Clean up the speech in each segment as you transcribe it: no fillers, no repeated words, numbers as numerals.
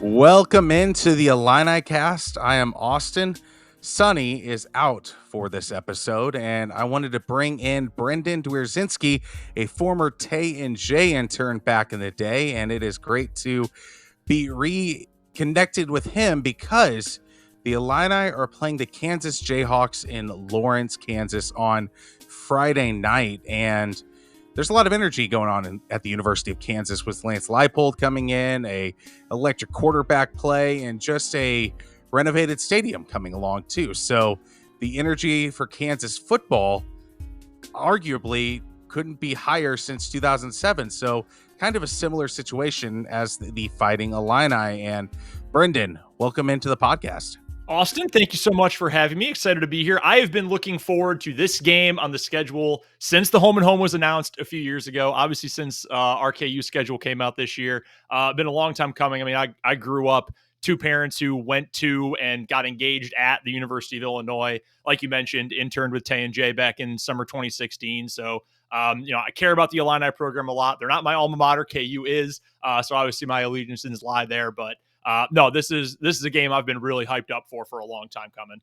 Welcome into the Illini cast. I am Austin. Sonny is out for this episode, and I wanted to bring in Brendan Dzwierzynski, a former Tay and J intern back in the day, and it is great to be reconnected with him because the Illini are playing the Kansas Jayhawks in Lawrence, Kansas on Friday night, and there's a lot of energy going on at the University of Kansas with Lance Liepold coming in, a electric quarterback play, and just a renovated stadium coming along too. So the energy for Kansas football arguably couldn't be higher since 2007. So kind of a similar situation as the Fighting Illini. And Brendan, welcome into the podcast. Austin, thank you so much for having me. Excited to be here. I have been looking forward to this game on the schedule since the home and home was announced a few years ago. Obviously, since our KU schedule came out this year, been a long time coming. I mean, I grew up two parents who went to and got engaged at the University of Illinois. Like you mentioned, interned with Tay and J back in summer 2016. So, I care about the Illini program a lot. They're not my alma mater. KU is. So obviously my allegiances lie there, but no, this is a game I've been really hyped up for a long time coming.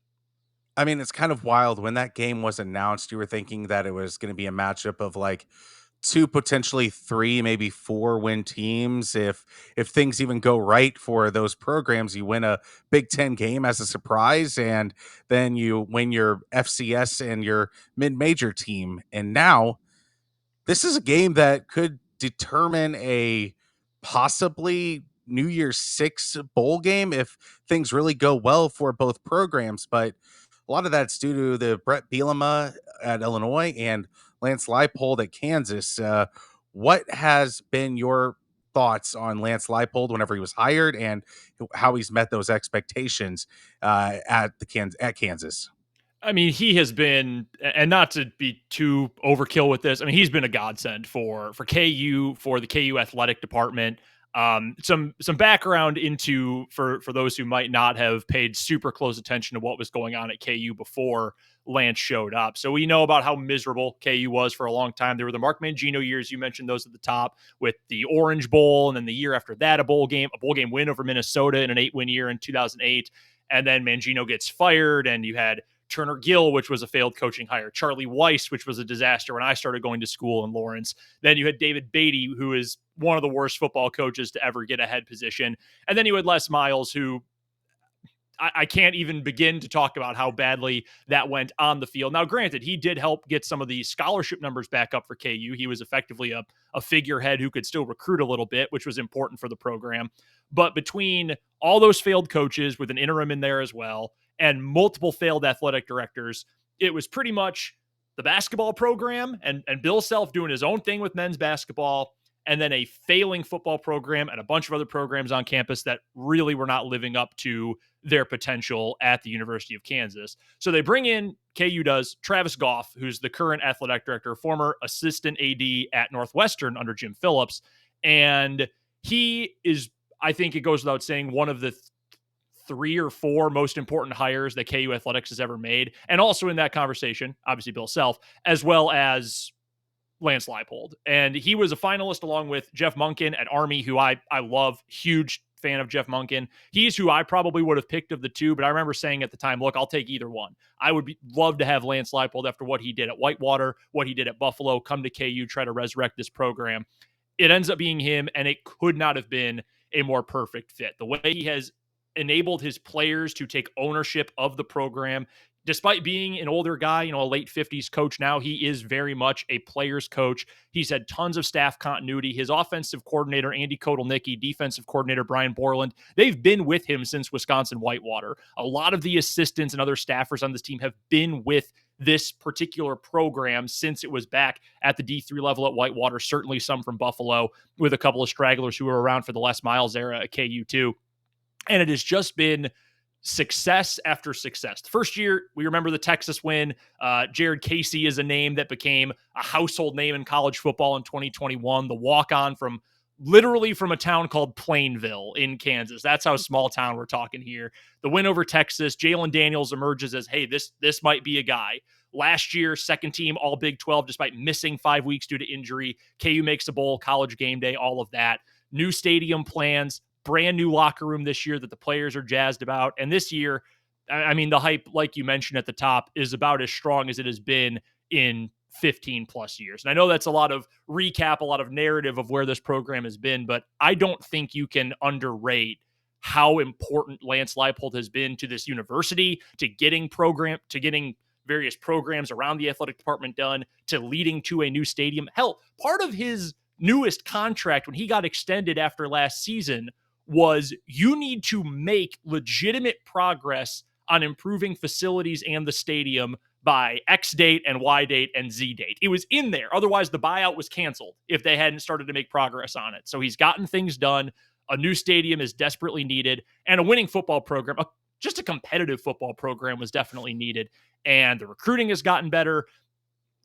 I mean, it's kind of wild. When that game was announced, you were thinking that it was going to be a matchup of like two, potentially three, maybe four win teams. If things even go right for those programs, you win a Big Ten game as a surprise, and then you win your FCS and your mid-major team. And now this is a game that could determine a possibly New Year's Six bowl game if things really go well for both programs. But a lot of that's due to the Brett Bielema at Illinois and Lance Leipold at Kansas. What has been your thoughts on Lance Leipold whenever he was hired and how he's met those expectations at Kansas? I mean, he has been, and not to be too overkill with this. I mean, he's been a godsend for KU, for the KU athletic department. Some background into for those who might not have paid super close attention to what was going on at KU before Lance showed up. So we know about how miserable KU was for a long time. There were the Mark Mangino years, you mentioned those at the top, with the Orange Bowl, and then the year after that, a bowl game win over Minnesota in an 8-win year in 2008. And then Mangino gets fired, and you had Turner Gill, which was a failed coaching hire, Charlie Weiss, which was a disaster when I started going to school in Lawrence. Then you had David Beatty, who is one of the worst football coaches to ever get a head position. And then you had Les Miles, who I can't even begin to talk about how badly that went on the field. Now, granted, he did help get some of the scholarship numbers back up for KU. He was effectively a figurehead who could still recruit a little bit, which was important for the program. But between all those failed coaches with an interim in there as well, and multiple failed athletic directors, it was pretty much the basketball program and Bill Self doing his own thing with men's basketball, and then a failing football program and a bunch of other programs on campus that really were not living up to their potential at the University of Kansas. So they bring in, KU does, Travis Goff, who's the current athletic director, former assistant AD at Northwestern under Jim Phillips. And he is, I think it goes without saying, one of the three or four most important hires that KU Athletics has ever made. And also in that conversation, obviously Bill Self, as well as Lance Leipold. And he was a finalist along with Jeff Monken at Army, who I love, huge fan of Jeff Monken. He's who I probably would have picked of the two, but I remember saying at the time, look, I'll take either one. I would love to have Lance Leipold after what he did at Whitewater, what he did at Buffalo, come to KU, try to resurrect this program. It ends up being him, and it could not have been a more perfect fit. The way he has enabled his players to take ownership of the program, despite being an older guy, a late 50s coach now, he is very much a player's coach. He's had tons of staff continuity. His offensive coordinator, Andy Kotelnicki, defensive coordinator, Brian Borland, they've been with him since Wisconsin Whitewater. A lot of the assistants and other staffers on this team have been with this particular program since it was back at the D3 level at Whitewater, certainly some from Buffalo, with a couple of stragglers who were around for the Les Miles era at KU too. And it has just been success after success. The first year, we remember the Texas win. Jared Casey is a name that became a household name in college football in 2021. The walk-on from literally from a town called Plainville in Kansas. That's how small town we're talking here. The win over Texas, Jalen Daniels emerges as, hey, this might be a guy. Last year, second team all Big 12, despite missing 5 weeks due to injury. KU makes a bowl, college game day, all of that. New stadium plans, brand new locker room this year that the players are jazzed about. And this year, I mean, the hype, like you mentioned at the top, is about as strong as it has been in 15 plus years. And I know that's a lot of recap, a lot of narrative of where this program has been, but I don't think you can underrate how important Lance Leipold has been to this university, to getting various programs around the athletic department done, to leading to a new stadium. Hell, part of his newest contract when he got extended after last season was you need to make legitimate progress on improving facilities and the stadium by X date and Y date and Z date. It was in there. Otherwise, the buyout was canceled if they hadn't started to make progress on it. So he's gotten things done. A new stadium is desperately needed, and a winning football program, just a competitive football program, was definitely needed. And the recruiting has gotten better.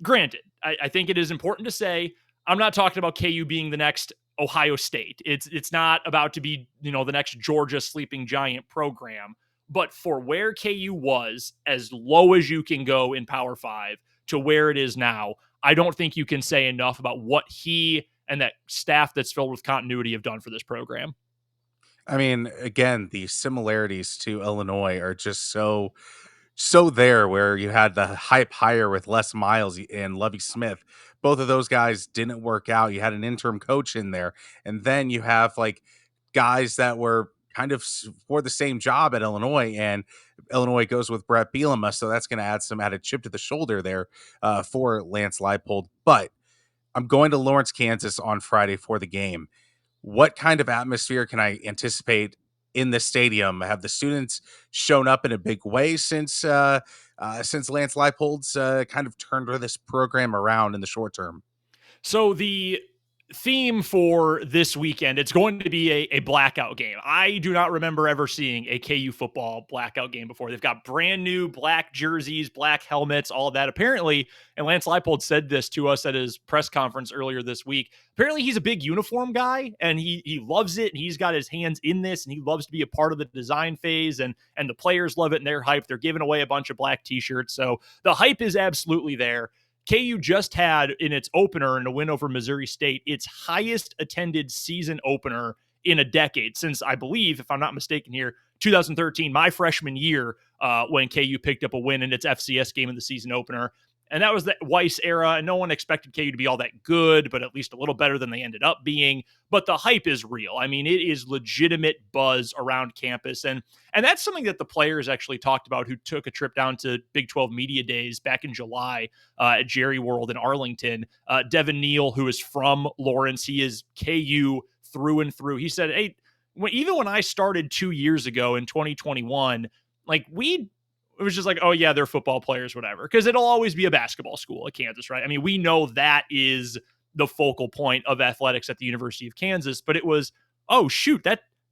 Granted, I think it is important to say I'm not talking about KU being the next Ohio State. It's not about to be, the next Georgia sleeping giant program. But for where KU was, as low as you can go in Power 5 to where it is now, I don't think you can say enough about what he and that staff that's filled with continuity have done for this program. I mean, again, the similarities to Illinois are just so there, where you had the hype hire with Les Miles and Lovie Smith. Both of those guys didn't work out. You had an interim coach in there, and then you have like guys that were kind of for the same job at Illinois, and Illinois goes with Brett Bielema, so that's going to add some added chip to the shoulder there for Lance Leipold. But I'm going to Lawrence, Kansas on Friday for the game. What kind of atmosphere can I anticipate in the stadium? Have the students shown up in a big way since Lance Leipold's kind of turned this program around in the short term? So the theme for this weekend, it's going to be a blackout game. I do not remember ever seeing a KU football blackout game before. They've got brand new black jerseys, black helmets, all of that. Apparently, and Lance Leipold said this to us at his press conference earlier this week. Apparently, he's a big uniform guy, and he loves it, and he's got his hands in this, and he loves to be a part of the design phase, and the players love it, and they're hyped. They're giving away a bunch of black t-shirts, so the hype is absolutely there. KU just had in its opener in a win over Missouri State, its highest attended season opener in a decade since, I believe, if I'm not mistaken here, 2013, my freshman year, when KU picked up a win in its FCS game in the season opener. And that was the Weiss era, and no one expected KU to be all that good, but at least a little better than they ended up being. But the hype is real. I mean, it is legitimate buzz around campus. And that's something that the players actually talked about who took a trip down to Big 12 Media Days back in July at Jerry World in Arlington. Devin Neal, who is from Lawrence, he is KU through and through. He said, hey, even when I started 2 years ago in 2021, like it was just like, oh yeah, they're football players, whatever. Because it'll always be a basketball school at Kansas, right? I mean, we know that is the focal point of athletics at the University of Kansas, but it was, oh shoot,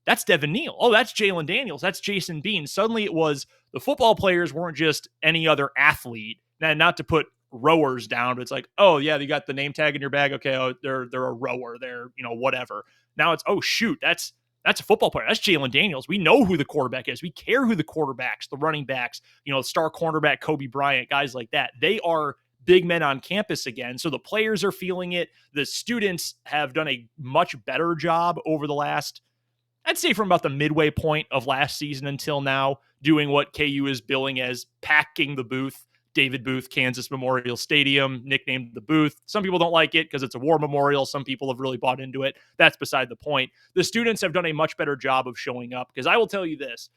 that's Devin Neal. Oh, that's Jalen Daniels. That's Jason Bean. Suddenly it was the football players weren't just any other athlete. Now, not to put rowers down, but it's like, oh yeah, you got the name tag in your bag. Okay, oh, they're a rower. They're, whatever. Now it's, oh shoot, that's a football player. That's Jalen Daniels. We know who the quarterback is. We care who the quarterbacks, the running backs, star cornerback Kobe Bryant, guys like that. They are big men on campus again. So the players are feeling it. The students have done a much better job over the last, I'd say from about the midway point of last season until now, doing what KU is billing as packing the booth. David Booth, Kansas Memorial Stadium, nicknamed the Booth. Some people don't like it because it's a war memorial. Some people have really bought into it. That's beside the point. The students have done a much better job of showing up, because I will tell you this.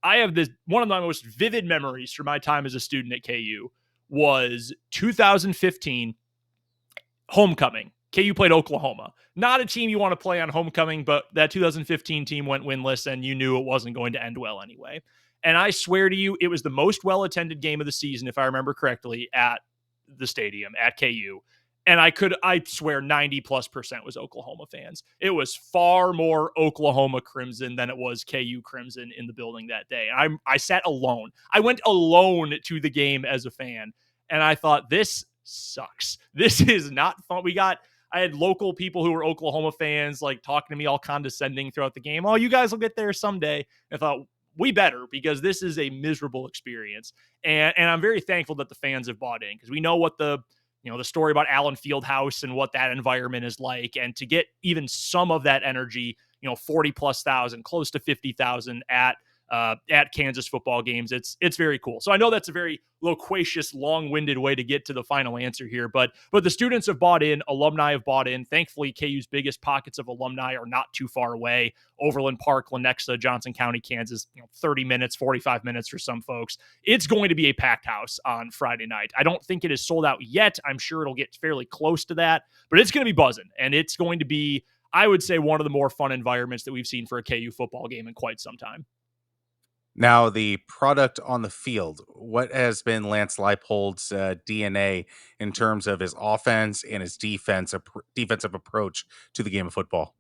I have one of my most vivid memories from my time as a student at KU was 2015 homecoming. KU played Oklahoma. Not a team you want to play on homecoming, but that 2015 team went winless, and you knew it wasn't going to end well anyway. And I swear to you, it was the most well-attended game of the season, if I remember correctly, at the stadium, at KU. And I swear 90+% was Oklahoma fans. It was far more Oklahoma Crimson than it was KU Crimson in the building that day. I sat alone. I went alone to the game as a fan. And I thought, this sucks. This is not fun. I had local people who were Oklahoma fans, like talking to me all condescending throughout the game. Oh, you guys will get there someday. I thought, we better, because this is a miserable experience. And I'm very thankful that the fans have bought in, because we know what the story about Allen Fieldhouse and what that environment is like. And to get even some of that energy, 40 plus thousand, close to 50,000 at Kansas football games. It's very cool. So I know that's a very loquacious, long-winded way to get to the final answer here, but the students have bought in, alumni have bought in. Thankfully, KU's biggest pockets of alumni are not too far away. Overland Park, Lenexa, Johnson County, Kansas, 30 minutes, 45 minutes for some folks. It's going to be a packed house on Friday night. I don't think it is sold out yet. I'm sure it'll get fairly close to that, but it's going to be buzzing, and it's going to be, I would say, one of the more fun environments that we've seen for a KU football game in quite some time. Now, the product on the field, what has been Lance Leipold's DNA in terms of his offense and his defensive approach to the game of football?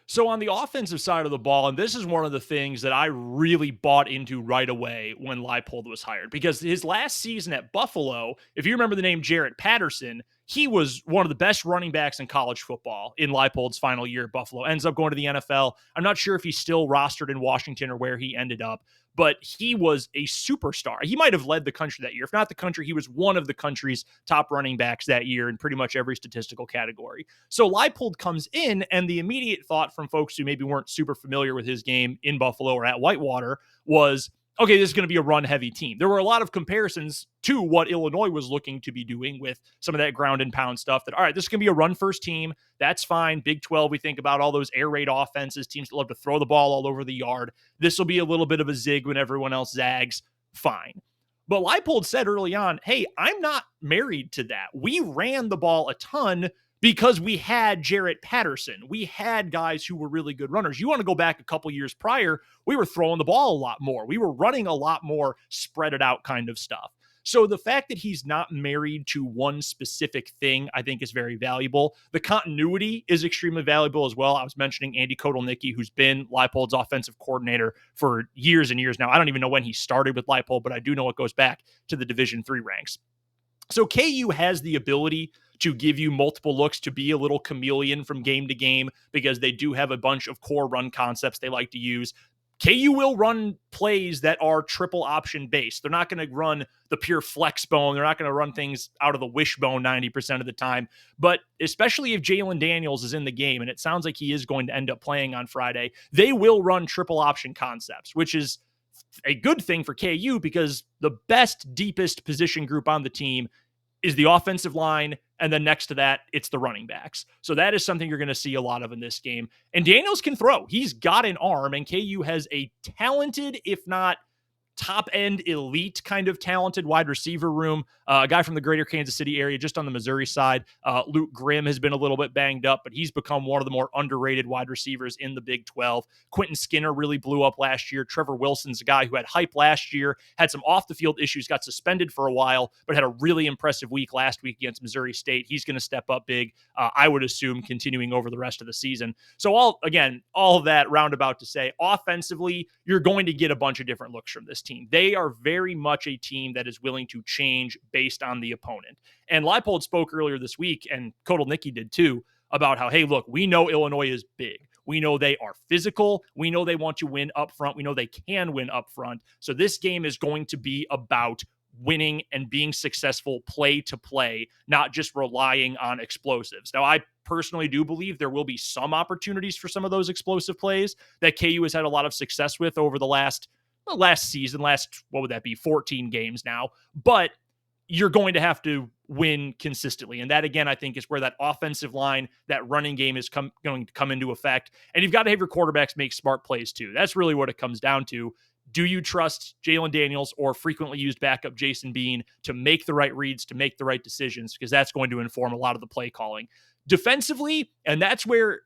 So on the offensive side of the ball, and this is one of the things that I really bought into right away when Leipold was hired, because his last season at Buffalo, if you remember the name Jarrett Patterson, he was one of the best running backs in college football in Leipold's final year at Buffalo. Ends up going to the NFL. I'm not sure if he's still rostered in Washington or where he ended up, but he was a superstar. He might have led the country that year. If not the country, he was one of the country's top running backs that year in pretty much every statistical category. So Leipold comes in, and the immediate thought from folks who maybe weren't super familiar with his game in Buffalo or at Whitewater was, okay, this is going to be a run-heavy team. There were a lot of comparisons to what Illinois was looking to be doing with some of that ground and pound stuff that, all right, this is going to be a run-first team. That's fine. Big 12, we think about all those air raid offenses, teams that love to throw the ball all over the yard. This will be a little bit of a zig when everyone else zags. Fine. But Leipold said early on, hey, I'm not married to that. We ran the ball a ton because we had Jarrett Patterson. We had guys who were really good runners. You want to go back a couple years prior, we were throwing the ball a lot more. We were running a lot more spread it out kind of stuff. So the fact that he's not married to one specific thing, I think is very valuable. The continuity is extremely valuable as well. I was mentioning Andy Kotelnicki, who's been Leipold's offensive coordinator for years and years now. I don't even know when he started with Leipold, but I do know it goes back to the Division III ranks. So KU has the ability to give you multiple looks, to be a little chameleon from game to game, because they do have a bunch of core run concepts they like to use. KU will run plays that are triple option based. They're not going to run the pure flex bone. They're not going to run things out of the wishbone 90% of the time. But especially if Jalen Daniels is in the game, and it sounds like he is going to end up playing on Friday, they will run triple option concepts, which is a good thing for KU because the best, deepest position group on the team is the offensive line, and then next to that, it's the running backs. So that is something you're going to see a lot of in this game. And Daniels can throw. He's got an arm, and KU has a talented, if not top-end elite kind of talented wide receiver room. A guy from the greater Kansas City area, just on the Missouri side. Luke Grimm has been a little bit banged up, but he's become one of the more underrated wide receivers in the Big 12. Quentin Skinner really blew up last year. Trevor Wilson's a guy who had hype last year, had some off-the-field issues, got suspended for a while, but had a really impressive week last week against Missouri State. He's going to step up big, I would assume, continuing over the rest of the season. So all of that roundabout to say, offensively, you're going to get a bunch of different looks from this team. They are very much a team that is willing to change based on the opponent. And Leipold spoke earlier this week, and Kotelnicki did too, about how, hey, look, we know Illinois is big. We know they are physical. We know they want to win up front. We know they can win up front. So this game is going to be about winning and being successful play to play, not just relying on explosives. Now, I personally do believe there will be some opportunities for some of those explosive plays that KU has had a lot of success with over the last season, what would that be, 14 games now. But you're going to have to win consistently. And that, again, I think is where that offensive line, that running game is going to come into effect. And you've got to have your quarterbacks make smart plays too. That's really what it comes down to. Do you trust Jalen Daniels or frequently used backup Jason Bean to make the right reads, to make the right decisions? Because that's going to inform a lot of the play calling. Defensively, and that's where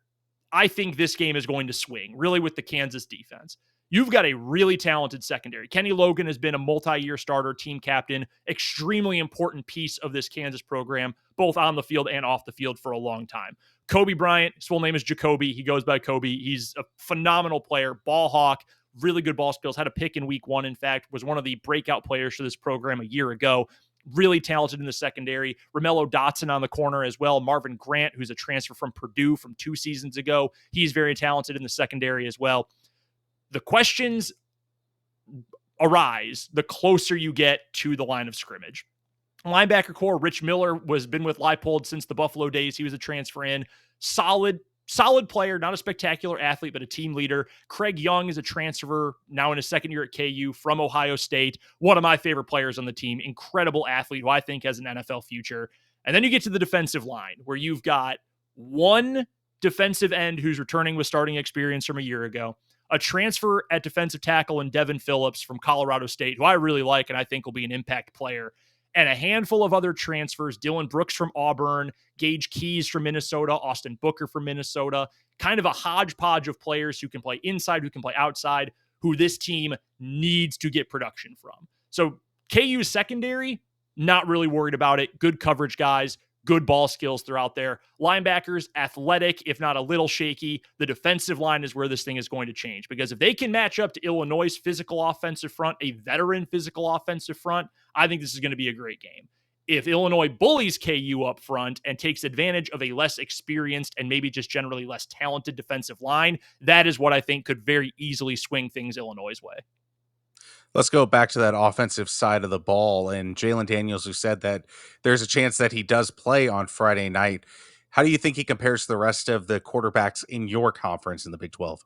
I think this game is going to swing, really, with the Kansas defense. You've got a really talented secondary. Kenny Logan has been a multi-year starter, team captain, extremely important piece of this Kansas program, both on the field and off the field for a long time. Kobe Bryant, his full name is Jacoby. He goes by Kobe. He's a phenomenal player, ball hawk, really good ball skills, had a pick in week 1, in fact, was one of the breakout players for this program a year ago. Really talented in the secondary. Romello Dotson on the corner as well. Marvin Grant, who's a transfer from Purdue from 2 seasons ago. He's very talented in the secondary as well. The questions arise the closer you get to the line of scrimmage. Linebacker core, Rich Miller, been with Leipold since the Buffalo days. He was a transfer in. Solid solid player, not a spectacular athlete, but a team leader. Craig Young is a transfer now in his second year at KU from Ohio State. One of my favorite players on the team, incredible athlete who I think has an NFL future. And then you get to the defensive line where you've got one defensive end who's returning with starting experience from a year ago, a transfer at defensive tackle in Devin Phillips from Colorado State, who I really like and I think will be an impact player, and a handful of other transfers, Dylan Brooks from Auburn, Gage Keys from Minnesota, Austin Booker from Minnesota, kind of a hodgepodge of players who can play inside, who can play outside, who this team needs to get production from. So KU's secondary, not really worried about it. Good coverage guys, good ball skills throughout there. Linebackers, athletic, if not a little shaky. The defensive line is where this thing is going to change, because if they can match up to Illinois' physical offensive front, a veteran physical offensive front, I think this is going to be a great game. If Illinois bullies KU up front and takes advantage of a less experienced and maybe just generally less talented defensive line, that is what I think could very easily swing things Illinois' way. Let's go back to that offensive side of the ball and Jalen Daniels, who said that there's a chance that he does play on Friday night. How do you think he compares to the rest of the quarterbacks in your conference in the Big 12?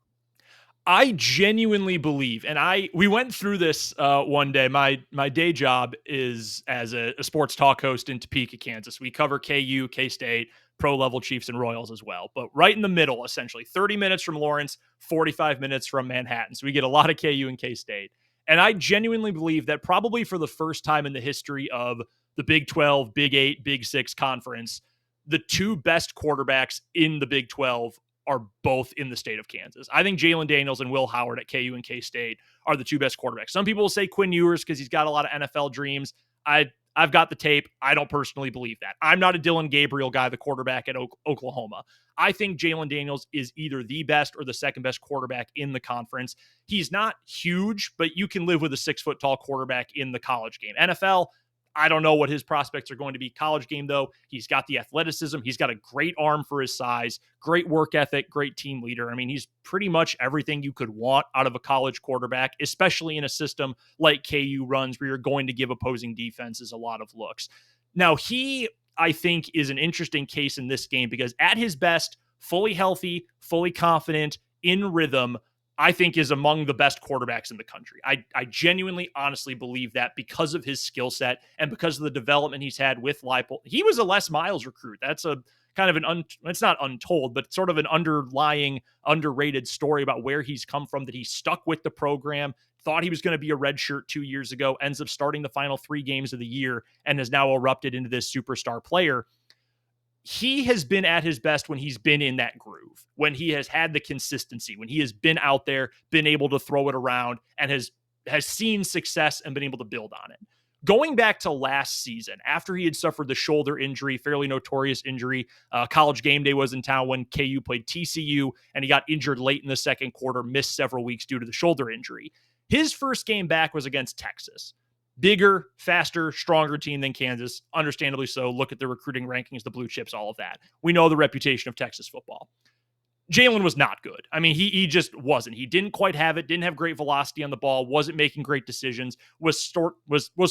I genuinely believe, and we went through this one day. My day job is as a sports talk host in Topeka, Kansas. We cover KU, K-State, pro level Chiefs and Royals as well. But right in the middle, essentially, 30 minutes from Lawrence, 45 minutes from Manhattan. So we get a lot of KU and K-State. And I genuinely believe that probably for the first time in the history of the Big 12, Big 8, Big 6 conference, the two best quarterbacks in the Big 12 are both in the state of Kansas. I think Jalen Daniels and Will Howard at KU and K-State are the two best quarterbacks. Some people will say Quinn Ewers because he's got a lot of NFL dreams. I've got the tape. I don't personally believe that. I'm not a Dylan Gabriel guy, the quarterback at Oklahoma. I think Jalen Daniels is either the best or the second best quarterback in the conference. He's not huge, but you can live with a 6 foot tall quarterback in the college game. NFL, I don't know what his prospects are going to be. College game, though, he's got the athleticism. He's got a great arm for his size, great work ethic, great team leader. I mean, he's pretty much everything you could want out of a college quarterback, especially in a system like KU runs where you're going to give opposing defenses a lot of looks. Now, he, I think, is an interesting case in this game because at his best, fully healthy, fully confident, in rhythm, I think is among the best quarterbacks in the country. I genuinely, honestly believe that because of his skill set and because of the development he's had with Leipold. He was a Les Miles recruit. That's a kind of it's not untold, but sort of an underlying, underrated story about where he's come from, that he stuck with the program, thought he was going to be a redshirt 2 years ago, ends up starting the final 3 games of the year, and has now erupted into this superstar player. He has been at his best when he's been in that groove, when he has had the consistency, when he has been out there, been able to throw it around, and has seen success and been able to build on it. Going back to last season, after he had suffered the shoulder injury, fairly notorious injury, College Game Day was in town when KU played TCU, and he got injured late in the second quarter, missed several weeks due to the shoulder injury. His first game back was against Texas. Bigger, faster, stronger team than Kansas. Understandably so. Look at the recruiting rankings, the blue chips, all of that. We know the reputation of Texas football. Jalen was not good. I mean, he just wasn't. He didn't quite have it, didn't have great velocity on the ball, wasn't making great decisions, was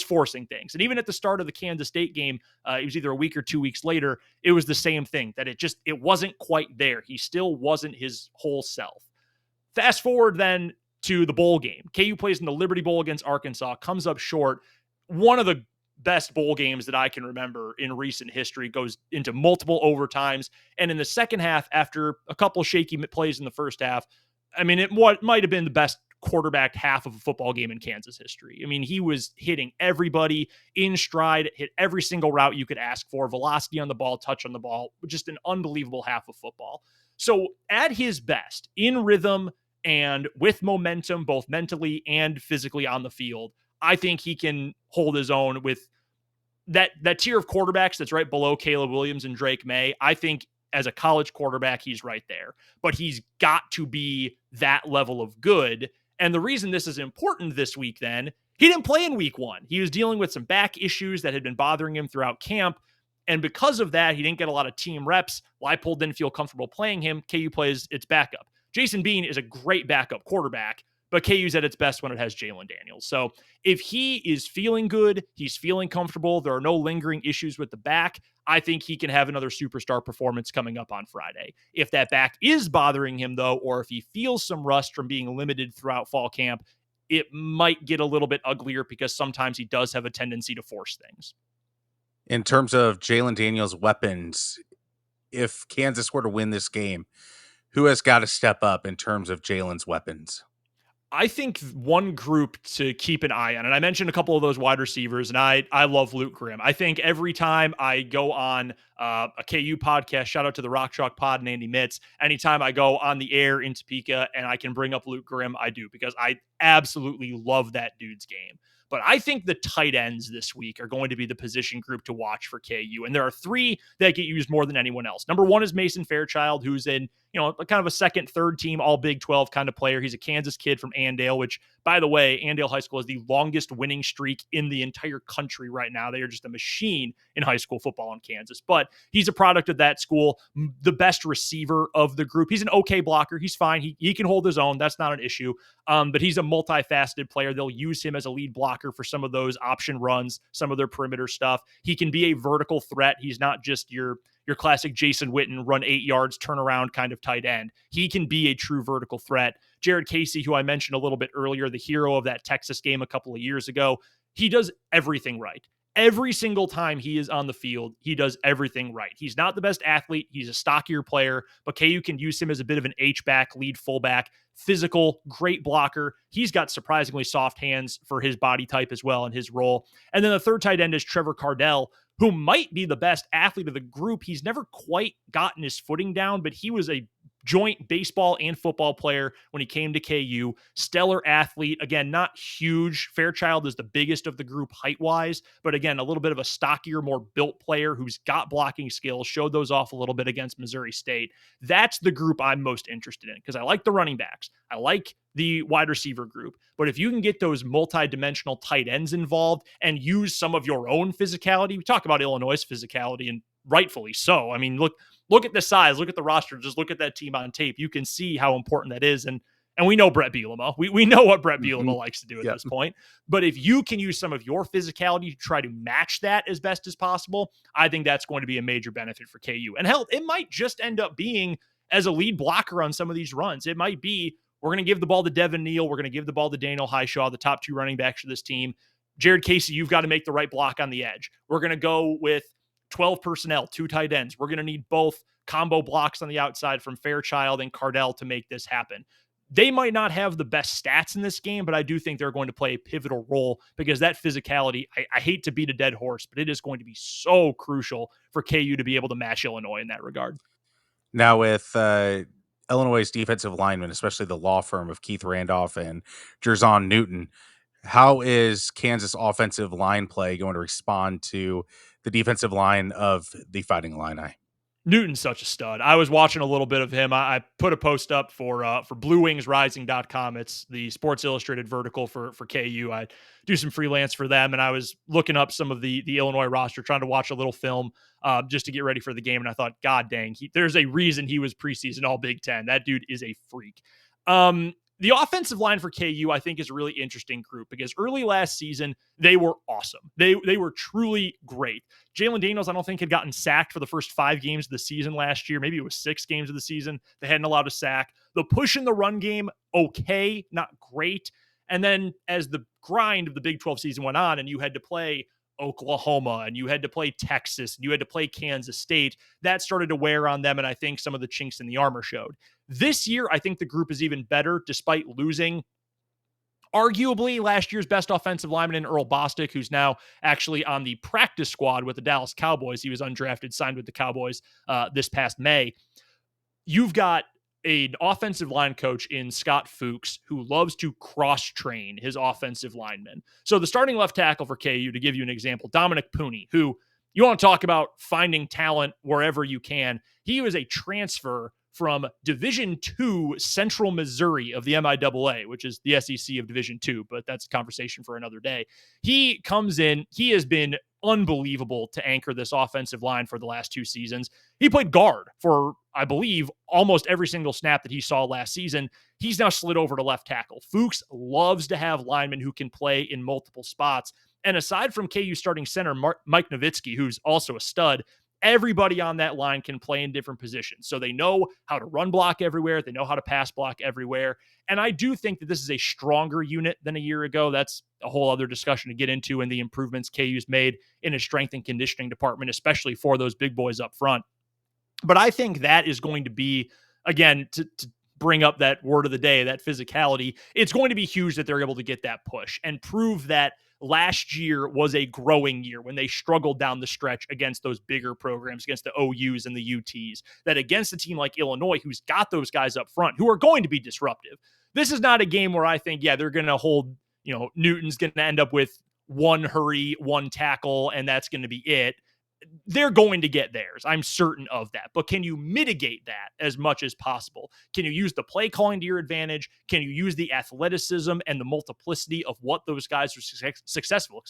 forcing things. And even at the start of the Kansas State game, it was either a week or 2 weeks later, it was the same thing, that it wasn't quite there. He still wasn't his whole self. Fast forward then to the bowl game. KU plays in the Liberty Bowl against Arkansas, comes up short. One of the best bowl games that I can remember in recent history, goes into multiple overtimes. And in the second half, after a couple shaky plays in the first half, I mean, it might have been the best quarterback half of a football game in Kansas history. I mean, he was hitting everybody in stride, hit every single route you could ask for, velocity on the ball, touch on the ball, just an unbelievable half of football. So at his best, in rhythm, and with momentum, both mentally and physically on the field, I think he can hold his own with that tier of quarterbacks that's right below Caleb Williams and Drake May. I think as a college quarterback, he's right there. But he's got to be that level of good. And the reason this is important this week then, he didn't play in week 1. He was dealing with some back issues that had been bothering him throughout camp. And because of that, he didn't get a lot of team reps. Leipold didn't feel comfortable playing him. KU plays its backup. Jason Bean is a great backup quarterback, but KU's at its best when it has Jalen Daniels. So if he is feeling good, he's feeling comfortable, there are no lingering issues with the back, I think he can have another superstar performance coming up on Friday. If that back is bothering him, though, or if he feels some rust from being limited throughout fall camp, it might get a little bit uglier because sometimes he does have a tendency to force things. In terms of Jalen Daniels' weapons, if Kansas were to win this game, who has got to step up in terms of Jalen's weapons? I think one group to keep an eye on, and I mentioned a couple of those wide receivers, and I love Luke Grimm. I think every time I go on a KU podcast, shout out to the Rock Chalk Pod and Andy Mitz, anytime I go on the air in Topeka and I can bring up Luke Grimm, I do, because I absolutely love that dude's game. But I think the tight ends this week are going to be the position group to watch for KU. And there are three that get used more than anyone else. Number one is Mason Fairchild, who's in, kind of a second, third team, all Big 12 kind of player. He's a Kansas kid from Andale, which, by the way, Andale High School has the longest winning streak in the entire country right now. They are just a machine in high school football in Kansas. But he's a product of that school, the best receiver of the group. He's an okay blocker. He's fine. He can hold his own. That's not an issue. But he's a multifaceted player. They'll use him as a lead blocker for some of those option runs, some of their perimeter stuff. He can be a vertical threat. He's not just your classic Jason Witten, run 8 yards, turn around kind of tight end. He can be a true vertical threat. Jared Casey, who I mentioned a little bit earlier, the hero of that Texas game a couple of years ago, he does everything right. Every single time he is on the field, he does everything right. He's not the best athlete. He's a stockier player, but KU can use him as a bit of an H-back, lead fullback, physical, great blocker. He's got surprisingly soft hands for his body type as well and his role. And then the third tight end is Trevor Cardell, who might be the best athlete of the group. He's never quite gotten his footing down, but he was a joint baseball and football player when he came to KU. Stellar athlete. Again, not huge. Fairchild is the biggest of the group height-wise, but again, a little bit of a stockier, more built player who's got blocking skills, showed those off a little bit against Missouri State. That's the group I'm most interested in because I like the running backs. I like the wide receiver group. But if you can get those multi-dimensional tight ends involved and use some of your own physicality, we talk about Illinois' physicality, and rightfully so. I mean, look at the size, look at the roster, just look at that team on tape. You can see how important that is. And we know Brett Bielema. We know what Brett Bielema likes to do at this point. But if you can use some of your physicality to try to match that as best as possible, I think that's going to be a major benefit for KU. And hell, it might just end up being as a lead blocker on some of these runs. It might be, we're going to give the ball to Devin Neal. We're going to give the ball to Daniel Highshaw, the top two running backs for this team. Jared Casey, you've got to make the right block on the edge. We're going to go with 12 personnel, 2 tight ends. We're going to need both combo blocks on the outside from Fairchild and Cardell to make this happen. They might not have the best stats in this game, but I do think they're going to play a pivotal role because that physicality, I hate to beat a dead horse, but it is going to be so crucial for KU to be able to match Illinois in that regard. Now with Illinois' defensive linemen, especially the law firm of Keith Randolph and Jerzon Newton, how is Kansas offensive line play going to respond to the defensive line of the Fighting Illini? Newton's such a stud. I was watching a little bit of him. I put a post up for BlueWingsRising.com. It's the Sports Illustrated vertical for KU. I do some freelance for them, and I was looking up some of the Illinois roster, trying to watch a little film just to get ready for the game. And I thought, God dang, there's a reason he was preseason All Big Ten. That dude is a freak. The offensive line for KU, I think, is a really interesting group because early last season, they were awesome. They were truly great. Jalen Daniels, I don't think, had gotten sacked for the first 5 games of the season last year. Maybe it was 6 games of the season. They hadn't allowed a sack. The push in the run game, okay, not great. And then as the grind of the Big 12 season went on and you had to play Oklahoma and you had to play Texas and you had to play Kansas State, that started to wear on them, and I think some of the chinks in the armor showed. This year, I think the group is even better despite losing arguably last year's best offensive lineman in Earl Bostic, who's now actually on the practice squad with the Dallas Cowboys. He was undrafted, signed with the Cowboys this past May. You've got an offensive line coach in Scott Fuchs who loves to cross-train his offensive linemen. So the starting left tackle for KU, to give you an example, Dominic Pooney, who you want to talk about finding talent wherever you can. He was a transfer from Division II Central Missouri of the MIAA, which is the SEC of Division II, but that's a conversation for another day. He comes in. He has been unbelievable to anchor this offensive line for the last 2 seasons. He played guard for I believe, almost every single snap that he saw last season. He's now slid over to left tackle. Fuchs loves to have linemen who can play in multiple spots. And aside from KU starting center Mike Nowitzki, who's also a stud, everybody on that line can play in different positions. So they know how to run block everywhere. They know how to pass block everywhere. And I do think that this is a stronger unit than a year ago. That's a whole other discussion to get into, and the improvements KU's made in his strength and conditioning department, especially for those big boys up front. But I think that is going to be, again, to bring up that word of the day, that physicality, it's going to be huge that they're able to get that push and prove that last year was a growing year when they struggled down the stretch against those bigger programs, against the OUs and the UTs, that against a team like Illinois, who's got those guys up front who are going to be disruptive. This is not a game where I think, yeah, they're going to hold, Newton's going to end up with one hurry, one tackle, and that's going to be it. They're going to get theirs. I'm certain of that. But can you mitigate that as much as possible? Can you use the play calling to your advantage? Can you use the athleticism and the multiplicity of what those guys are successful,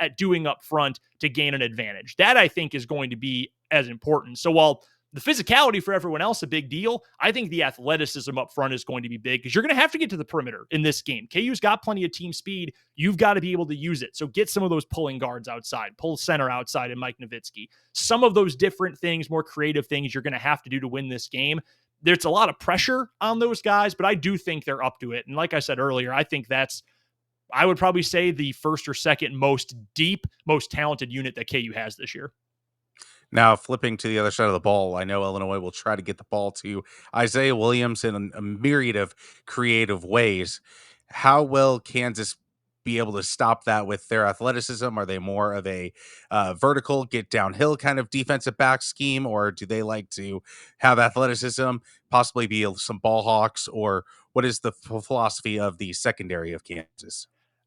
at doing up front to gain an advantage? That, I think, is going to be as important. So while the physicality for everyone else a big deal, I think the athleticism up front is going to be big because you're going to have to get to the perimeter in this game. KU's got plenty of team speed. You've got to be able to use it. So get some of those pulling guards outside, pull center outside in Mike Nowitzki. Some of those different things, more creative things you're going to have to do to win this game. There's a lot of pressure on those guys, but I do think they're up to it. And like I said earlier, I think I would probably say the first or second most deep, most talented unit that KU has this year. Now, flipping to the other side of the ball, I know Illinois will try to get the ball to Isaiah Williams in a myriad of creative ways. How will Kansas be able to stop that with their athleticism? Are they more of a vertical, get downhill kind of defensive back scheme, or do they like to have athleticism, possibly be some ball hawks, or what is the philosophy of the secondary of Kansas?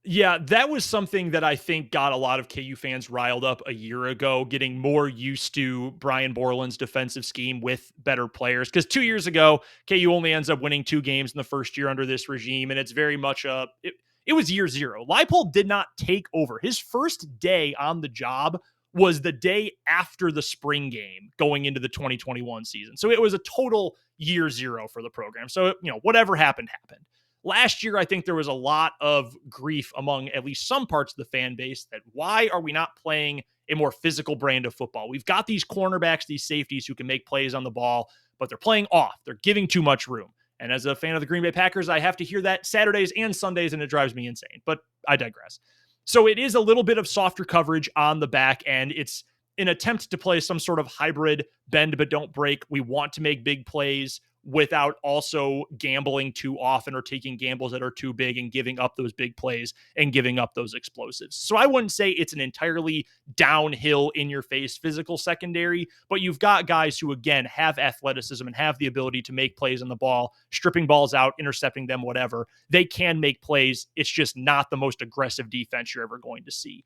Yeah, that was something that I think got a lot of KU fans riled up a year ago, getting more used to Brian Borland's defensive scheme with better players. Because 2 years ago, KU only ends up winning 2 games in the first year under this regime, and it's very much it was year zero. Leipold did not take over. His first day on the job was the day after the spring game going into the 2021 season. So it was a total year zero for the program. So, whatever happened, happened. Last year, I think there was a lot of grief among at least some parts of the fan base that why are we not playing a more physical brand of football? We've got these cornerbacks, these safeties who can make plays on the ball, but they're playing off. They're giving too much room. And as a fan of the Green Bay Packers, I have to hear that Saturdays and Sundays, and it drives me insane. But I digress. So it is a little bit of softer coverage on the back end. It's an attempt to play some sort of hybrid bend but don't break. We want to make big plays without also gambling too often or taking gambles that are too big and giving up those big plays and giving up those explosives. So I wouldn't say it's an entirely downhill in your face physical secondary, but you've got guys who, again, have athleticism and have the ability to make plays on the ball, stripping balls out, intercepting them, whatever. They can make plays. It's just not the most aggressive defense you're ever going to see.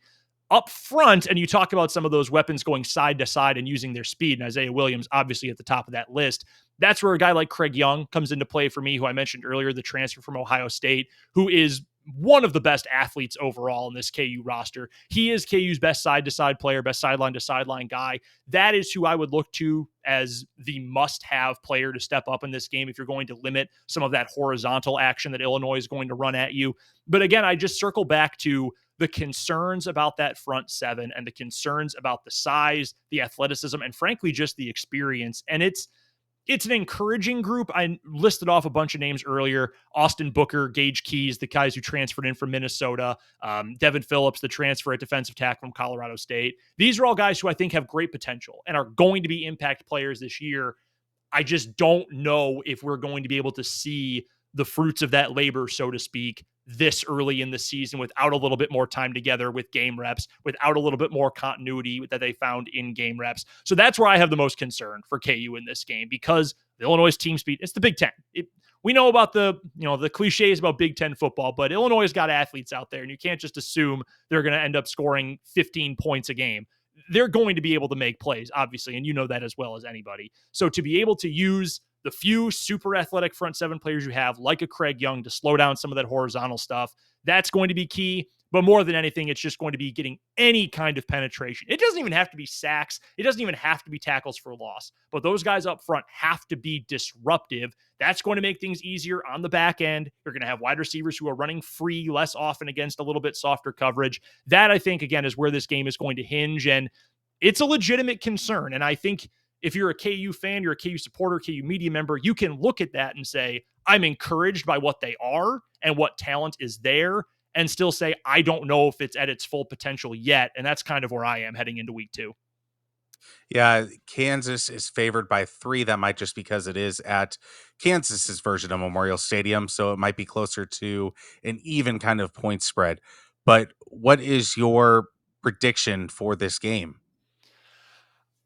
Up front, and you talk about some of those weapons going side to side and using their speed, and Isaiah Williams obviously at the top of that list. That's where a guy like Craig Young comes into play for me, who I mentioned earlier, the transfer from Ohio State, who is one of the best athletes overall in this KU roster. He is KU's best side-to-side player, best sideline-to-sideline guy. That is who I would look to as the must-have player to step up in this game if you're going to limit some of that horizontal action that Illinois is going to run at you. But again, I just circle back to the concerns about that front seven and the concerns about the size, the athleticism, and frankly, just the experience. And it's an encouraging group. I listed off a bunch of names earlier: Austin Booker, Gage Keys, the guys who transferred in from Minnesota, Devin Phillips, the transfer at defensive tackle from Colorado State. These are all guys who I think have great potential and are going to be impact players this year. I just don't know if we're going to be able to see the fruits of that labor, so to speak, this early in the season without a little bit more time together with game reps, without a little bit more continuity that they found in game reps. So that's where I have the most concern for KU in this game, because the Illinois team speed, it's the Big Ten. We know about the cliches about Big Ten football, but Illinois has got athletes out there, and you can't just assume they're going to end up scoring 15 points a game. They're going to be able to make plays, obviously, and you know that as well as anybody. So to be able to use the few super athletic front seven players you have, like a Craig Young, to slow down some of that horizontal stuff, that's going to be key. But more than anything, it's just going to be getting any kind of penetration. It doesn't even have to be sacks. It doesn't even have to be tackles for loss. But those guys up front have to be disruptive. That's going to make things easier on the back end. You're going to have wide receivers who are running free less often against a little bit softer coverage. That, I think, again, is where this game is going to hinge. And it's a legitimate concern. And I think if you're a KU fan, you're a KU supporter, KU media member, you can look at that and say, I'm encouraged by what they are and what talent is there, and still say, I don't know if it's at its full potential yet. And that's kind of where I am heading into week 2. Yeah, Kansas is favored by 3. That might just because it is at Kansas's version of Memorial Stadium, so it might be closer to an even kind of point spread. But what is your prediction for this game?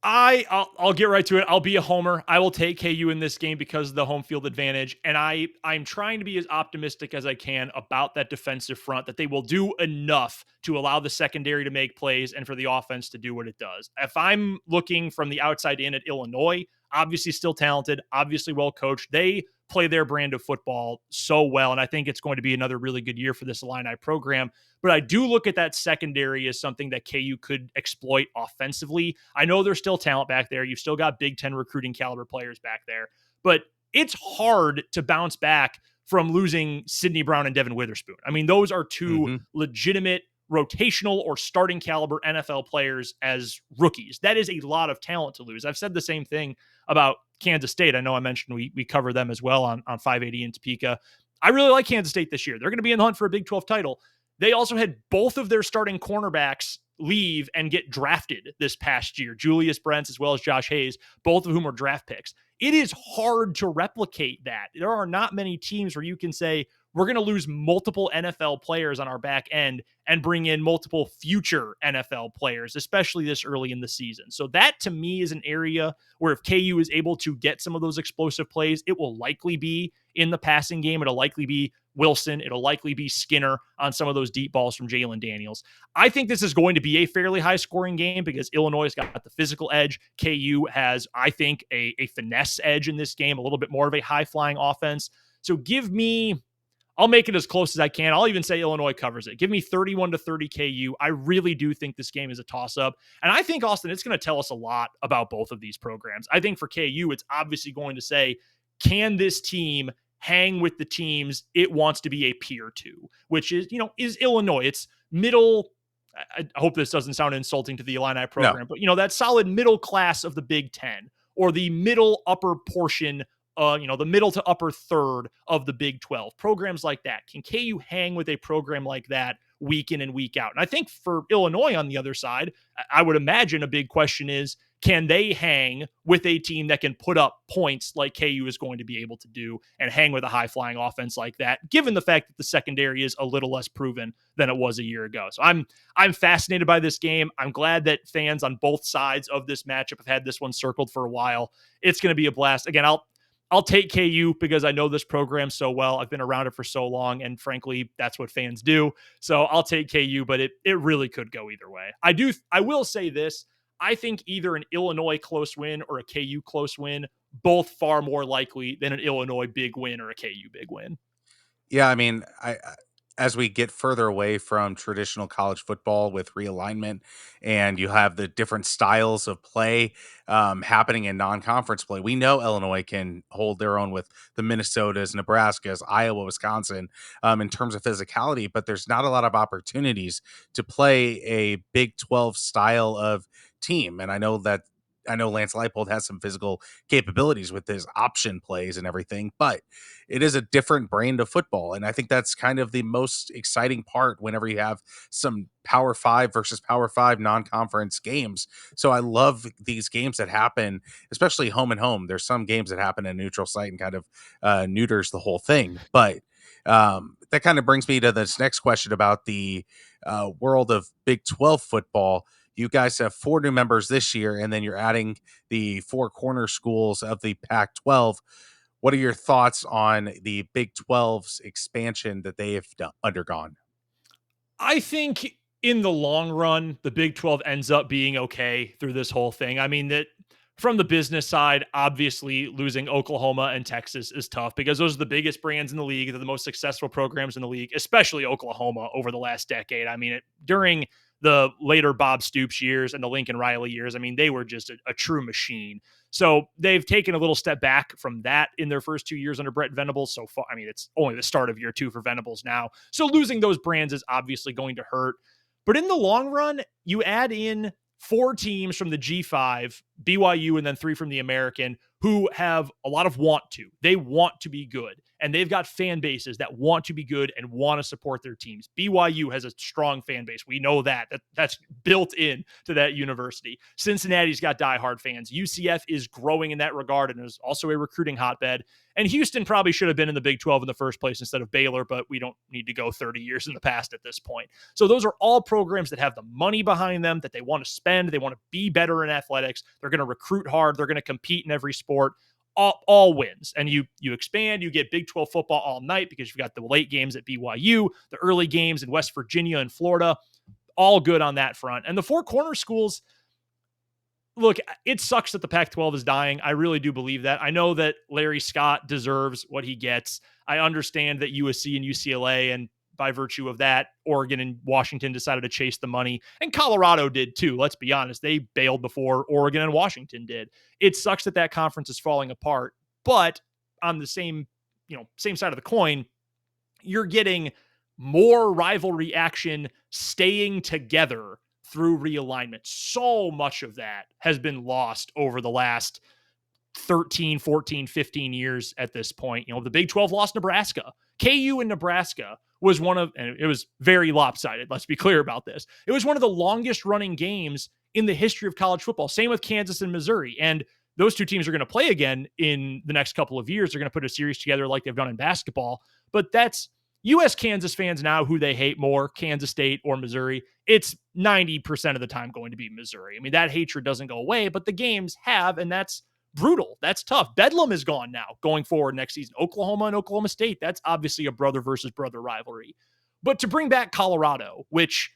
I'll get right to it. I'll be a homer. I will take KU in this game because of the home field advantage, and I'm trying to be as optimistic as I can about that defensive front, that they will do enough to allow the secondary to make plays and for the offense to do what it does. If I'm looking from the outside in at Illinois, obviously still talented, obviously well coached. They play their brand of football so well, and I think it's going to be another really good year for this Illini program. But I do look at that secondary as something that KU could exploit offensively. I know there's still talent back there. You've still got Big Ten recruiting caliber players back there, but it's hard to bounce back from losing Sidney Brown and Devin Witherspoon. I mean, those are two Mhm. legitimate rotational or starting caliber NFL players as rookies. That is a lot of talent to lose. I've said the same thing about Kansas State. I know I mentioned we cover them as well on 580 in Topeka. I really like Kansas State this year. They're going to be in the hunt for a Big 12 title. They also had both of their starting cornerbacks leave and get drafted this past year. Julius Brents as well as Josh Hayes, both of whom are draft picks. It is hard to replicate that. There are not many teams where you can say, we're going to lose multiple NFL players on our back end and bring in multiple future NFL players, especially this early in the season. So that to me is an area where if KU is able to get some of those explosive plays, it will likely be in the passing game. It'll likely be Wilson. It'll likely be Skinner on some of those deep balls from Jalen Daniels. I think this is going to be a fairly high scoring game because Illinois has got the physical edge. KU has, I think, a finesse edge in this game, a little bit more of a high flying offense. So I'll make it as close as I can. I'll even say Illinois covers it. Give me 31-30 KU. I really do think this game is a toss-up. And I think, Austin, it's going to tell us a lot about both of these programs. I think for KU, it's obviously going to say, can this team hang with the teams it wants to be a peer to, which is Illinois. It's middle. I hope this doesn't sound insulting to the Illini No. program, but that solid middle class of the Big Ten, or the middle upper portion, the middle to upper third of the Big 12. Programs like that. Can KU hang with a program like that week in and week out? And I think for Illinois on the other side, I would imagine a big question is, can they hang with a team that can put up points like KU is going to be able to do and hang with a high-flying offense like that, given the fact that the secondary is a little less proven than it was a year ago? So I'm fascinated by this game. I'm glad that fans on both sides of this matchup have had this one circled for a while. It's going to be a blast. Again, I'll take KU because I know this program so well. I've been around it for so long, and frankly, that's what fans do. So I'll take KU, but it really could go either way. I will say this. I think either an Illinois close win or a KU close win, both far more likely than an Illinois big win or a KU big win. Yeah, I mean, as we get further away from traditional college football with realignment, and you have the different styles of play happening in non-conference play, we know Illinois can hold their own with the Minnesotas, Nebraskas, Iowa, Wisconsin in terms of physicality, but there's not a lot of opportunities to play a Big 12 style of team, and I know Lance Leipold has some physical capabilities with his option plays and everything, but it is a different brand of football. And I think that's kind of the most exciting part whenever you have some Power Five versus Power Five non conference games. So I love these games that happen, especially home and home. There's some games that happen in a neutral site and kind of neuters the whole thing. But that kind of brings me to this next question about the world of Big 12 football. You guys have 4 new members this year, and then you're adding the 4 corner schools of the Pac 12. What are your thoughts on the Big 12's expansion that they have undergone? I think in the long run, the Big 12 ends up being okay through this whole thing. I mean, that From the business side, obviously losing Oklahoma and Texas is tough because those are the biggest brands in the league. They're the most successful programs in the league, especially Oklahoma over the last decade. I mean, during the later Bob Stoops years and the Lincoln Riley years, I mean, they were just a true machine. So they've taken a little step back from that in their first 2 years under Brett Venables so far. I mean, it's only the start of year two for Venables now. So losing those brands is obviously going to hurt. But in the long run, you add in 4 teams from the G5, BYU, and then 3 from the American who have a lot of want to. They want to be good. And they've got fan bases that want to be good and want to support their teams. BYU has a strong fan base. We know that. That's built in to that university. Cincinnati's got diehard fans. UCF is growing in that regard and is also a recruiting hotbed. And Houston probably should have been in the Big 12 in the first place instead of Baylor, but we don't need to go 30 years in the past at this point. So those are all programs that have the money behind them, that they want to spend. They want to be better in athletics. They're going to recruit hard. They're going to compete in every sport. All wins. And you expand, you get Big 12 football all night because you've got the late games at BYU, the early games in West Virginia and Florida, all good on that front. And the four corner schools, look, it sucks that the Pac-12 is dying. I really do believe that. I know that Larry Scott deserves what he gets. I understand that USC and UCLA, and by virtue of that, Oregon and Washington decided to chase the money. And Colorado did too. Let's be honest. They bailed before Oregon and Washington did. It sucks that conference is falling apart. But on the same side of the coin, you're getting more rivalry action staying together through realignment. So much of that has been lost over the last 13, 14, 15 years at this point. The Big 12 lost Nebraska. KU and Nebraska was and it was very lopsided. Let's be clear about this. It was one of the longest running games in the history of college football. Same with Kansas and Missouri. And those two teams are going to play again in the next couple of years. They're going to put a series together like they've done in basketball. But that's U.S. Kansas fans now who they hate more, Kansas State or Missouri. It's 90% of the time going to be Missouri. I mean, that hatred doesn't go away, but the games have, and that's brutal. That's tough. Bedlam is gone now going forward next season. Oklahoma and Oklahoma State, that's obviously a brother versus brother rivalry. But to bring back Colorado, which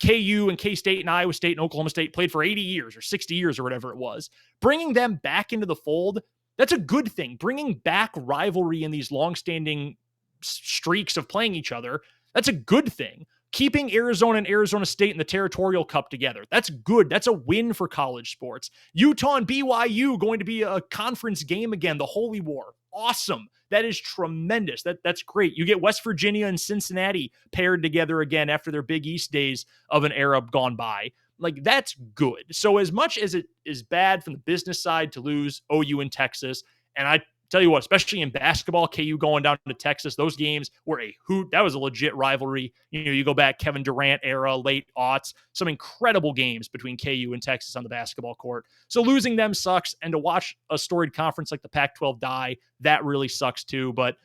KU and K-State and Iowa State and Oklahoma State played for 80 years or 60 years or whatever it was, bringing them back into the fold, that's a good thing. Bringing back rivalry in these longstanding streaks of playing each other, that's a good thing. Keeping Arizona and Arizona State in the Territorial Cup together, that's good. That's a win for college sports. Utah and BYU going to be a conference game again, the Holy War. Awesome. That is tremendous. That's great. You get West Virginia and Cincinnati paired together again after their Big East days of an era gone by. Like, that's good. So as much as it is bad from the business side to lose OU and Texas, and I tell you what, especially in basketball, KU going down to Texas, those games were a hoot. That was a legit rivalry. You go back Kevin Durant era, late aughts, some incredible games between KU and Texas on the basketball court. So losing them sucks. And to watch a storied conference like the Pac-12 die, that really sucks too. But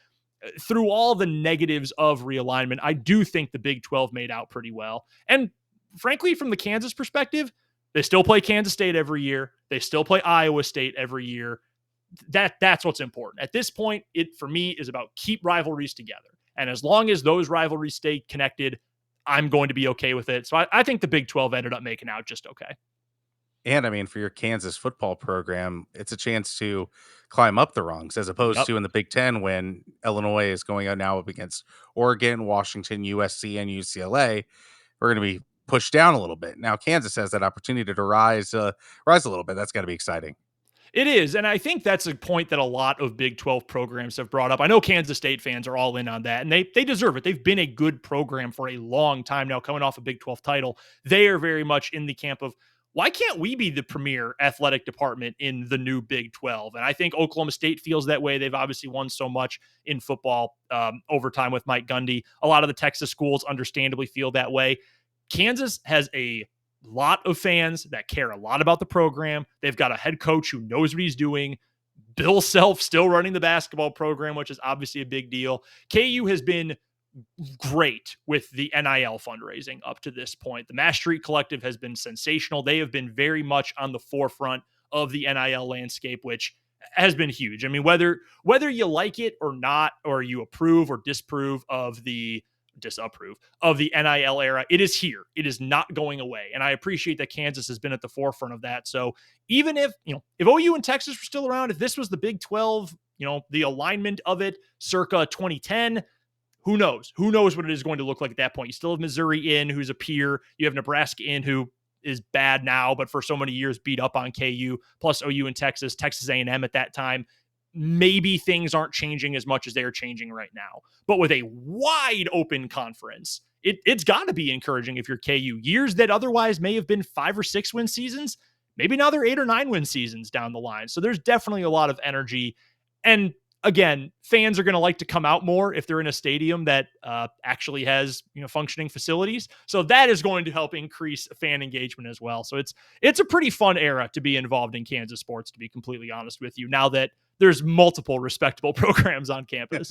through all the negatives of realignment, I do think the Big 12 made out pretty well. And frankly, from the Kansas perspective, they still play Kansas State every year. They still play Iowa State every year. That's what's important. At this point, it for me is about keep rivalries together. And as long as those rivalries stay connected, I'm going to be okay with it. So I think the Big 12 ended up making out just okay. And I mean, for your Kansas football program, it's a chance to climb up the rungs as opposed Yep. to in the Big Ten when Illinois is going out now up against Oregon, Washington, USC, and UCLA. We're going to be pushed down a little bit. Now, Kansas has that opportunity to rise a little bit. That's got to be exciting. It is. And I think that's a point that a lot of Big 12 programs have brought up. I know Kansas State fans are all in on that, and they deserve it. They've been a good program for a long time now, coming off a Big 12 title. They are very much in the camp of, why can't we be the premier athletic department in the new Big 12? And I think Oklahoma State feels that way. They've obviously won so much in football over time with Mike Gundy. A lot of the Texas schools understandably feel that way. Kansas has a lot of fans that care a lot about the program. They've got a head coach who knows what he's doing. Bill Self still running the basketball program, which is obviously a big deal. KU has been great with the NIL fundraising up to this point. The Mass Street Collective has been sensational. They have been very much on the forefront of the NIL landscape, which has been huge. I mean, whether you like it or not, or you approve or disapprove of the disapprove of the NIL era. It is here. It is not going away. And I appreciate that Kansas has been at the forefront of that. So even if, if OU and Texas were still around, if this was the Big 12, the alignment of it circa 2010, who knows? Who knows what it is going to look like at that point? You still have Missouri in, who's a peer. You have Nebraska in, who is bad now, but for so many years beat up on KU, plus OU and Texas A&M at that time. Maybe things aren't changing as much as they're changing right now. But with a wide open conference, it's got to be encouraging if you're KU. Years that otherwise may have been 5 or 6 win seasons, maybe now they're 8 or 9 win seasons down the line. So there's definitely a lot of energy. And again, fans are going to like to come out more if they're in a stadium that actually has functioning facilities. So that is going to help increase fan engagement as well. So it's a pretty fun era to be involved in Kansas sports, to be completely honest with you, now that there's multiple respectable programs on campus.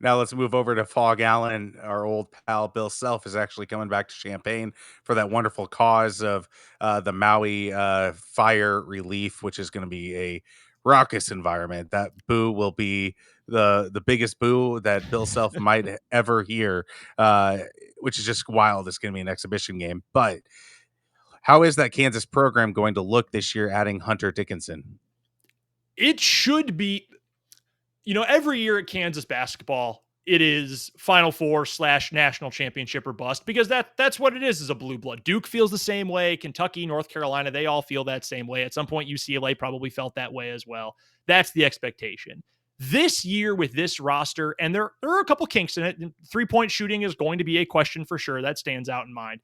Now let's move over to Fog Allen. Our old pal Bill Self is actually coming back to Champaign for that wonderful cause of the Maui fire relief, which is going to be a raucous environment. That boo will be the biggest boo that Bill Self might ever hear, which is just wild. It's going to be an exhibition game. But how is that Kansas program going to look this year, adding Hunter Dickinson? It should be, every year at Kansas basketball, it is Final Four / national championship or bust, because that's what it is as a blue blood. Duke feels the same way. Kentucky, North Carolina, they all feel that same way. At some point, UCLA probably felt that way as well. That's the expectation. This year with this roster, and there are a couple kinks in it. 3-point shooting is going to be a question for sure. That stands out in mind.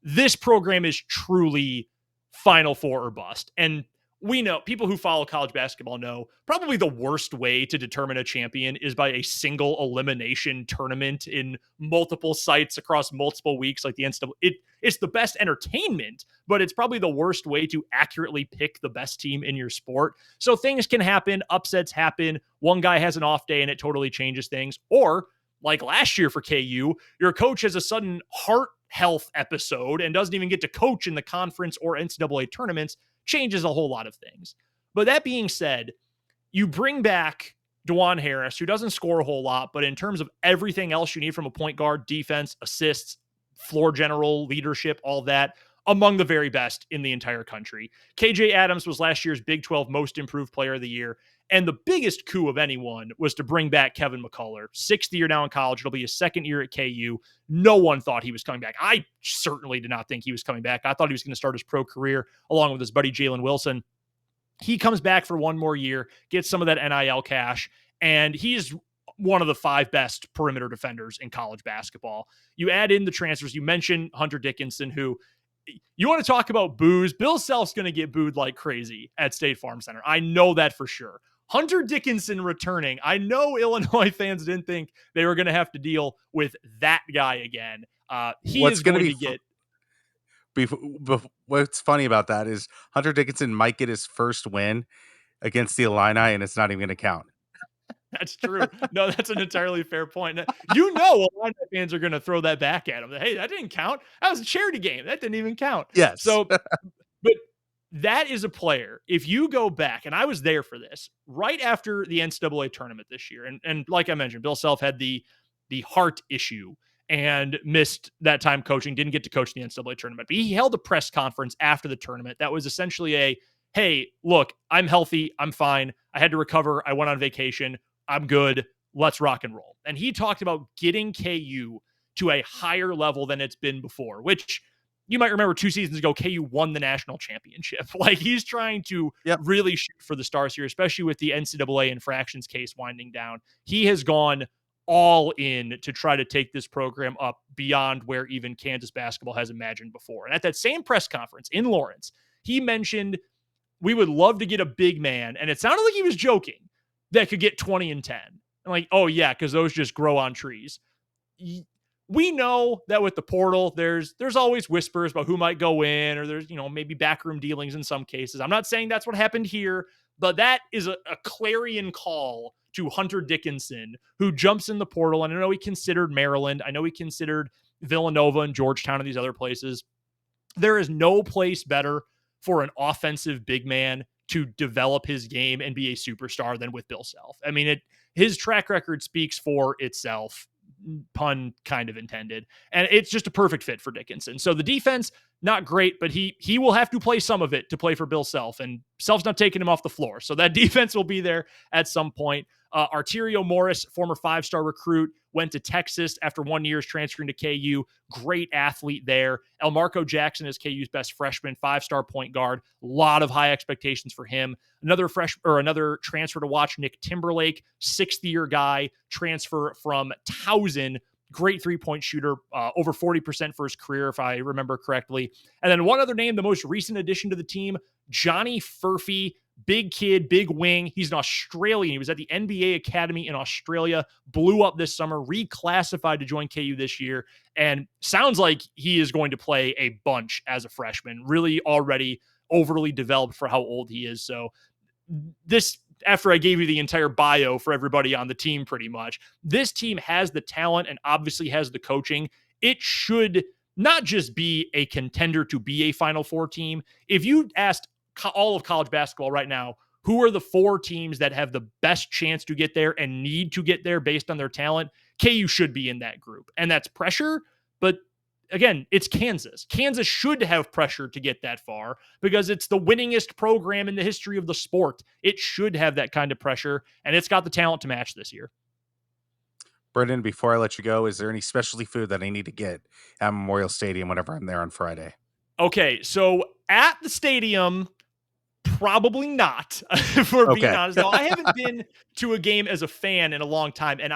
This program is truly Final Four or bust. And we know, people who follow college basketball know, probably the worst way to determine a champion is by a single elimination tournament in multiple sites across multiple weeks, like the NCAA. It's the best entertainment, but it's probably the worst way to accurately pick the best team in your sport. So things can happen, upsets happen. One guy has an off day and it totally changes things. Or like last year for KU, your coach has a sudden heart health episode and doesn't even get to coach in the conference or NCAA tournaments. Changes a whole lot of things. But that being said, you bring back DeJuan Harris, who doesn't score a whole lot, but in terms of everything else you need from a point guard, defense, assists, floor general, leadership, all that, among the very best in the entire country. KJ Adams was last year's Big 12 Most Improved Player of the Year. And the biggest coup of anyone was to bring back Kevin McCullough. 6th year now in college. It'll be his 2nd year at KU. No one thought he was coming back. I certainly did not think he was coming back. I thought he was going to start his pro career along with his buddy Jalen Wilson. He comes back for one more year, gets some of that NIL cash, and he's one of the 5 best perimeter defenders in college basketball. You add in the transfers. You mentioned Hunter Dickinson, who, you want to talk about boos? Bill Self's going to get booed like crazy at State Farm Center. I know that for sure. Hunter Dickinson returning. I know Illinois fans didn't think they were going to have to deal with that guy again. What's funny about that is Hunter Dickinson might get his first win against the Illini, and it's not even going to count. That's true. No, that's an entirely fair point. Illini fans are going to throw that back at him. Hey, that didn't count. That was a charity game. That didn't even count. Yes. So, but that is a player. If you go back, and I was there for this, right after the NCAA tournament this year, and like I mentioned, Bill Self had the heart issue and missed that time coaching, didn't get to coach the NCAA tournament. But he held a press conference after the tournament that was essentially a, hey, look, I'm healthy. I'm fine. I had to recover. I went on vacation. I'm good. Let's rock and roll. And he talked about getting KU to a higher level than it's been before, which you might remember 2 seasons ago, KU won the national championship. Like, he's trying to really shoot for the stars here, especially with the NCAA infractions case winding down. He has gone all in to try to take this program up beyond where even Kansas basketball has imagined before. And at that same press conference in Lawrence, he mentioned, we would love to get a big man. And it sounded like he was joking, that could get 20 and 10. I'm like, oh yeah, because those just grow on trees. We know that with the portal, there's always whispers about who might go in, or there's, maybe backroom dealings in some cases. I'm not saying that's what happened here, but that is a clarion call to Hunter Dickinson, who jumps in the portal. And I know he considered Maryland. I know he considered Villanova and Georgetown and these other places. There is no place better for an offensive big man to develop his game and be a superstar than with Bill Self. I mean, his track record speaks for itself. pun kind of intended. And it's just a perfect fit for Dickinson. So the defense, not great, but he will have to play some of it to play for Bill Self, and Self's not taking him off the floor. So that defense will be there at some point. Arterio Morris, former 5-star recruit, went to Texas after 1 year transferring to KU. Great athlete there. Elmarco Jackson is KU's best freshman, 5-star point guard. A lot of high expectations for him. Another transfer to watch, Nick Timberlake, 6th-year guy, transfer from Towson. Great three-point shooter, over 40% for his career, if I remember correctly. And then one other name, the most recent addition to the team, Johnny Furphy. Big kid, big wing. He's an Australian. He was at the NBA Academy in Australia, blew up this summer, reclassified to join KU this year, and sounds like he is going to play a bunch as a freshman. Really already overly developed for how old he is. So this, after I gave you the entire bio for everybody on the team, pretty much, this team has the talent and obviously has the coaching. It should not just be a contender to be a Final Four team. If you asked all of college basketball right now, who are the 4 teams that have the best chance to get there and need to get there based on their talent, KU should be in that group. And that's pressure, but again, it's Kansas. Kansas should have pressure to get that far because it's the winningest program in the history of the sport. It should have that kind of pressure, and it's got the talent to match this year. Brendan, before I let you go, is there any specialty food that I need to get at Memorial Stadium whenever I'm there on Friday? Okay, so at the stadium, probably not, if we're being Okay. honest. Now, I haven't been to a game as a fan in a long time. And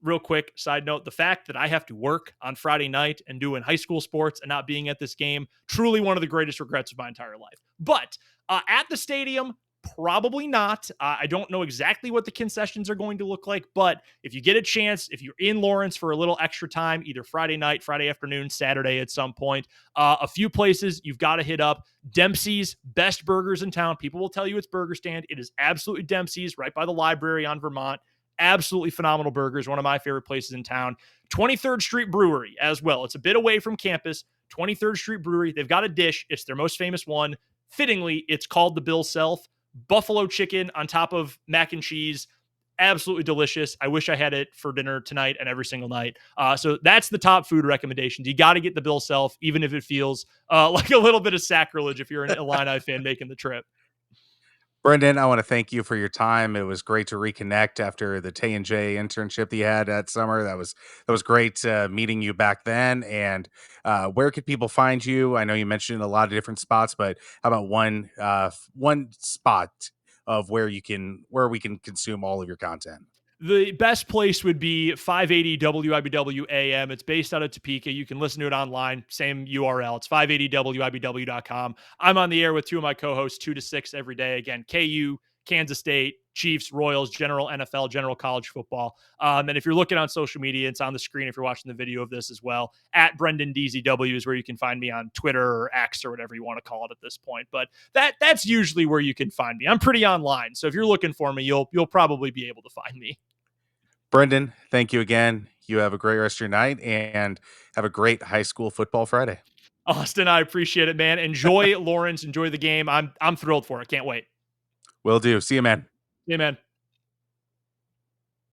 real quick side note, the fact that I have to work on Friday night and doing high school sports and not being at this game, truly one of the greatest regrets of my entire life. But at the stadium, probably not. I don't know exactly what the concessions are going to look like, but if you get a chance, if you're in Lawrence for a little extra time, either Friday night, Friday afternoon, Saturday at some point, a few places you've got to hit up. Dempsey's, best burgers in town. People will tell you it's Burger Stand. It is absolutely Dempsey's, right by the library on Vermont. Absolutely phenomenal burgers. One of my favorite places in town. 23rd Street Brewery as well. It's a bit away from campus. 23rd Street Brewery. They've got a dish. It's their most famous one. Fittingly, it's called the Bill Self. Buffalo chicken on top of mac and cheese. Absolutely delicious. I wish I had it for dinner tonight and every single night. So that's the top food recommendations. You got to get the Bill Self, even if it feels like a little bit of sacrilege if you're an Illini fan making the trip. Brendan, I want to thank you for your time. It was great to reconnect after the Tay and J internship that you had that summer. That was great meeting you back then. And where could people find you? I know you mentioned a lot of different spots, but how about one spot of where we can consume all of your content? The best place would be 580 WIBW AM. It's based out of Topeka. You can listen to it online. Same URL. It's 580WIBW.com. I'm on the air with 2 of my co-hosts, 2 to 6 every day. Again, KU, Kansas State, Chiefs, Royals, general NFL, general college football. And if you're looking on social media, it's on the screen if you're watching the video of this as well. At Brendan DZW is where you can find me on Twitter or X or whatever you want to call it at this point. But that's usually where you can find me. I'm pretty online. So if you're looking for me, you'll probably be able to find me. Brendan, thank you again. You have a great rest of your night and have a great high school football Friday. Austin, I appreciate it, man. Enjoy Lawrence. Enjoy the game. I'm thrilled for it. Can't wait. Will do. See you, man. Yeah, man.